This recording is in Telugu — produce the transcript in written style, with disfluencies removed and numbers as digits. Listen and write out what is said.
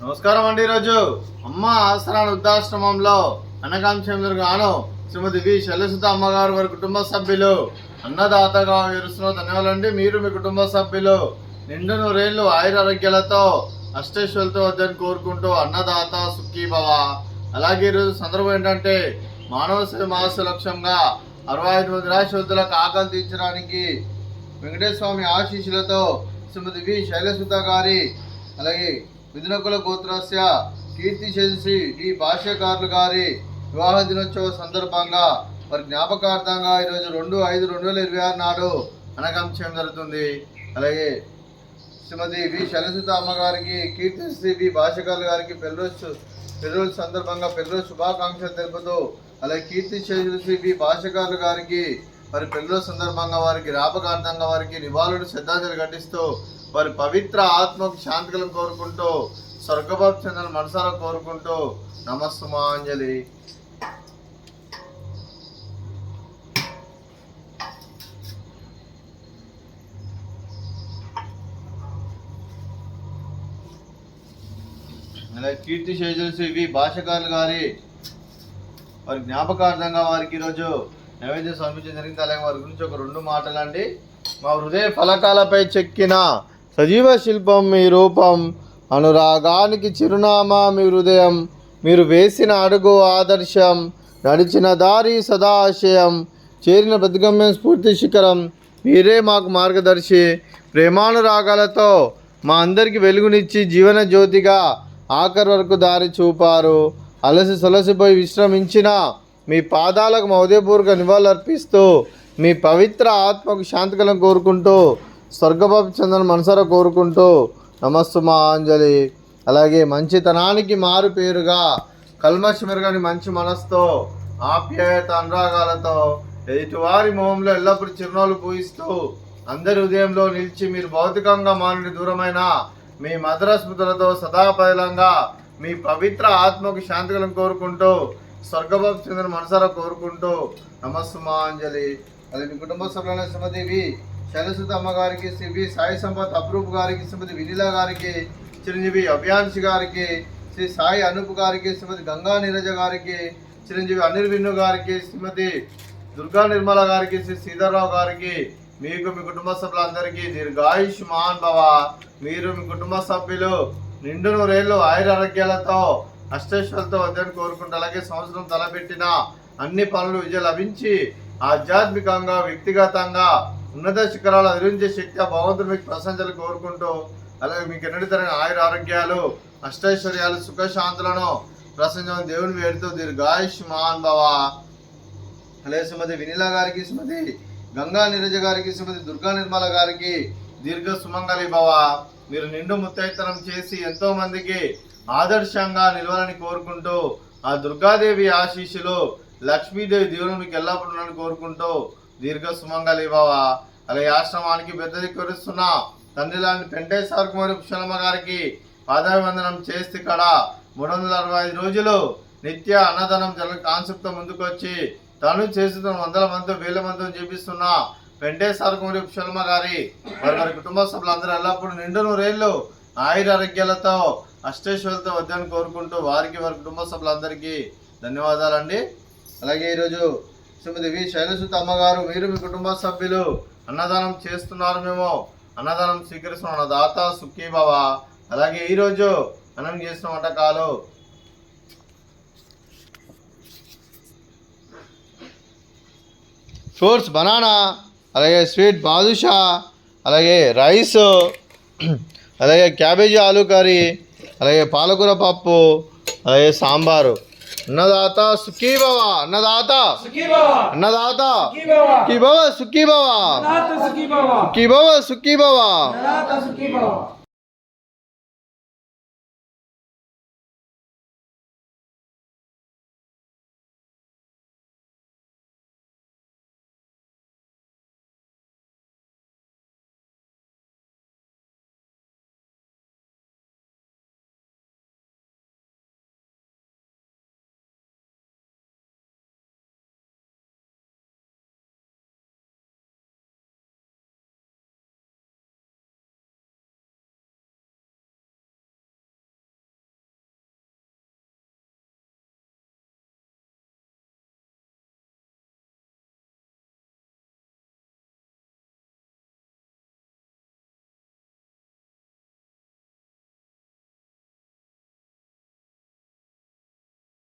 నమస్కారం అండి. ఈరోజు అమ్మ ఆసరా వృద్ధాశ్రమంలో అనకాంక్షలు గాను శ్రీమతి వి శైలసుత అమ్మగారు వారి కుటుంబ సభ్యులు అన్నదాతగా వివరిస్తున్న ధన్యవాదాలండి. మీరు మీ కుటుంబ సభ్యులు నిండు నూరేళ్లు ఆయురారోగ్యాలతో అష్టైశ్వర్యాలతో వద్దని కోరుకుంటూ అన్నదాత సుఖీ భవ. అలాగే ఈరోజు సందర్భం ఏంటంటే మానవ సేవ మహాస్య లక్ష్యంగా 65 మంది రాష్ట్రులకు ఆకలి తీర్చడానికి వెంకటేశ్వర స్వామి ఆశీస్సులతో శ్రీమతి వి శైలసుత గారి అలాగే మిథునకుల గోత్రస్య కీర్తి శేషి డి భాష్యకారులు గారి వివాహ దినోత్సవ సందర్భంగా వారి జ్ఞాపకార్థంగా ఈరోజు 2/5/2026 నాడు అనగం చేయడం జరుగుతుంది. అలాగే శ్రీమతి వి శైలసుత అమ్మగారికి కీర్తి శ్రీ వి భాష్యకారులు గారికి పెళ్లి సందర్భంగా పెళ్లి శుభాకాంక్షలు తెలుపుతూ అలాగే కీర్తి శేషి శ్రీ వి భాష్యకారులు గారికి వారి పెళ్లి సందర్భంగా వారికి జ్ఞాపకార్థంగా వారికి నివాళులు శ్రద్ధాంజలి ఘటిస్తూ వారి పవిత్ర ఆత్మకు శాంతికలను కోరుకుంటూ స్వర్గభావ చెందిన మనసారా కోరుకుంటూ నమస్సుమాంజలి. అలాగే కీర్తి శేషి వి భాష్యకారులు గారి వారి జ్ఞాపకార్థంగా వారికి ఈరోజు నైవేద్యం సమర్పించడం జరిగింది. అలాగే వారి గురించి ఒక 2 మాటలండి. మా హృదయ ఫలకాలపై చెక్కిన సజీవ శిల్పం మీ రూపం, అనురాగానికి చిరునామా మీ హృదయం, మీరు వేసిన అడుగు ఆదర్శం, నడిచిన దారి సదా ఆశయం, చేరిన ప్రతిగమ్యం స్ఫూర్తి శిఖరం, మీరే మాకు మార్గదర్శి. ప్రేమానురాగాలతో మా అందరికీ వెలుగునిచ్చి జీవన జ్యోతిగా ఆఖరి వరకు దారి చూపారు. అలసి సొలసిపోయి విశ్రమించిన మీ పాదాలకు మా ఉదయపూర్వక నివాళులు అర్పిస్తూ మీ పవిత్ర ఆత్మకు శాంతికలను కోరుకుంటూ స్వర్గభావ చందన మనసారా కోరుకుంటూ నమస్సుమాంజలి. అలాగే మంచితనానికి మారు పేరుగా కల్మషమెరగని మంచి మనసుతో ఆప్యాయత అనురాగాలతో ఎదుటివారి మొహంలో ఎల్లప్పుడూ చిరునవ్వులు పూయిస్తూ అందరి హృదయంలో నిలిచి మీరు భౌతికంగా మానని దూరమైన మీ మధుర స్మృతులతో సదాపైలంగా మీ పవిత్ర ఆత్మకు శాంతికలను కోరుకుంటూ స్వర్గభావ చంద్ర మనసారా కోరుకుంటూ నమస్సుమాంజలి. అలాగే మీ కుటుంబ సభ్యులైన శ్రీమతి వి శైలసుత అమ్మగారికి, శ్రీ వి సాయి సంపత్ అప్రూప్ గారికి, శ్రీమతి వినిలా గారికి, చిరంజీవి అభియాన్షి గారికి, శ్రీ సాయి అనూప్ గారికి, శ్రీమతి గంగా నీరజ గారికి, చిరంజీవి అనిల్ విన్ను గారికి, శ్రీమతి దుర్గా నిర్మల గారికి, శ్రీ శ్రీధర్రావు గారికి, మీకు మీ కుటుంబ సభ్యులందరికీ దీర్ఘాయుష్మాన్ భవ. మీరు మీ కుటుంబ సభ్యులు నిండు నూరేళ్లు ఆయురారోగ్యాలతో అష్టైశ్వర్యాలతో వద్దని కోరుకుంటూ అలాగే సంవత్సరం తలపెట్టిన అన్ని పనులు విజయం లభించి ఆధ్యాత్మికంగా వ్యక్తిగతంగా ఉన్నత శిఖరాలు అధిరించే శక్తి ఆ భగవంతుడు మీకు ప్రశంసలు కోరుకుంటూ అలాగే మీకు ఎన్నటి తరగని ఆయురారోగ్యాలు అష్టైశ్వర్యాలు సుఖశాంతులను ప్రశంస దేవుని వేడుతూ దీర్ఘాయుష్మాన్ భవ. అలాగే శ్రీమతి వినిలా గారికి, శ్రీమతి గంగా నీరజ గారికి, శ్రీమతి దుర్గా నిర్మల గారికి దీర్ఘ సుమంగళి భవ. మీరు నిండు ముత్తైతనం చేసి ఎంతో మందికి ఆదర్శంగా నిలవాలని కోరుకుంటూ ఆ దుర్గాదేవి ఆశీస్సులు లక్ష్మీదేవి దేవుని మీకు ఎల్లప్పుడూ కోరుకుంటూ దీర్ఘ సుమంగళి భవ. అలాగే ఆశ్రమానికి పెద్ద దిక్కురుస్తున్న తండ్రి లాంటి వెంకటేశ్వర కుమారి పుష్పలమ్మ గారికి పాదాభివందనం చేస్తే ఇక్కడ 365 రోజులు నిత్య అన్నదానం జరగ కాన్సెప్ట్తో ముందుకొచ్చి తను చేస్తున్న 100 మందితో 1000 మందితో చేపిస్తున్న వెంకటేశ్వర కుమారి పుష్పలమ్మ గారి వారి కుటుంబ సభ్యులందరూ ఎల్లప్పుడూ నిండు నూరేళ్లు ఆయురారోగ్యాలతో అష్టైశ్వర్యాలతో వద్దని కోరుకుంటూ వారికి వారి కుటుంబ సభ్యులందరికీ ధన్యవాదాలండి. అలాగే ఈరోజు శ్రీమతి వి శైలసుత అమ్మగారు మీరు మీ కుటుంబ సభ్యులు అన్నదానం చేస్తున్నారు, మేము అన్నదానం స్వీకరిస్తున్నాం, అన్నదాత సుఖీ భవ. అలాగే ఈరోజు మనం చేసిన వంటకాలు ఫ్రూట్స్ బనానా, అలాగే స్వీట్ బాదుషా, అలాగే రైస్, అలాగే క్యాబేజీ ఆలూ కర్రీ, అలాగే పాలకూర పప్పు, అలాగే సాంబారు. అన్నదాత సుఖీ భవ, అన్నదాత అన్నదాత సుఖీ భవ, సుఖీ భవ, సుఖీ భవ, సుఖీ భవ.